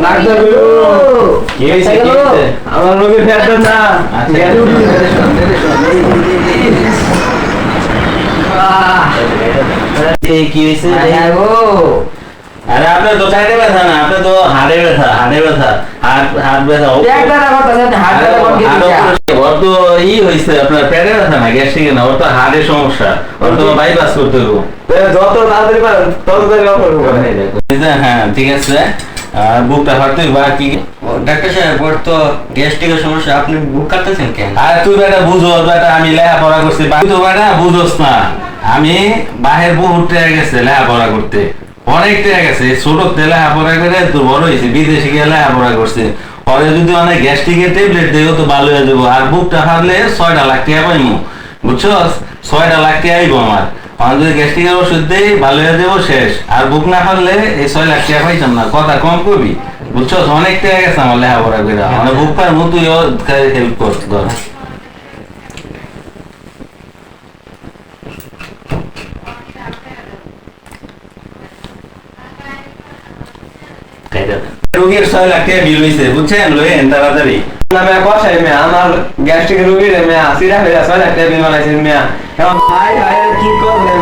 Doctor কি হইছে আমার রোগীর ফেরত না কি হইছে আরে আপনার তো চাইতে ব্যথা না, আপনার তো হাড়ে ব্যথা, হাত ব্যথা ওর তো ই হয়েছে আপনার পেটে ব্যথা না, গ্যাস্ট্রিক না, ওর তো হাড়ের সমস্যা, ওর তো বাইপাস করতে হবে। যত তাড়াতাড়ি পারেন তত তাড়াতাড়ি হ্যাঁ ঠিক আছে। আর বুকটা ফাটতে বা কি ডাক্তার সাহেব ওর তো গ্যাস্ট্রিকের সমস্যা, আপনি বুক কাটতেছেন কেন? আর তুই বেটা বুঝো বেটা, আমি লেখাপড়া করছি, তুই তো বেটা বুঝোস না, আমি বাহির বহুত টাকা গেছে লেখাপড়া করতে, অনেক টাকা গেছে, ছোট লেখাপড়া করে তোর বড় হয়েছে, বিদেশে গিয়ে লেখাপড়া করছে, পরে যদি অনেক গ্যাস্ট্রিকের ট্যাবলেট দেও তো ভালো হয়ে যাবো। আর বুকটা ফাটলে 6টা লাখ টাকা পাইমু, বুঝছো, 6টা লাখ টাকা আইবো আমার যদি গ্যাস্ট্রিকের ওষুধ দেই ভালো হয়ে যাবো শেষ। আর বুক না ফাটলে এই 6 লাখ টাকা পাইতাম না, কথা কম করবি, বুঝছো, অনেক টাকা গেছে আমার লেখাপড়া করে, মানে বুক পার মতো হেল্প কর ধর। রোগীর 6 লাখ টাকা বিল হয়েছে, বুঝছেন, লইেন তাড়াতাড়ি। বসাই মেয়া, আমার গ্যাস্ট্রিকের রোগীর মেয়া সিরা হয়ে 6 লাখ টাকা বিল বানাইছেন মেয়া। এখন ভাই ভাই কি করবেন?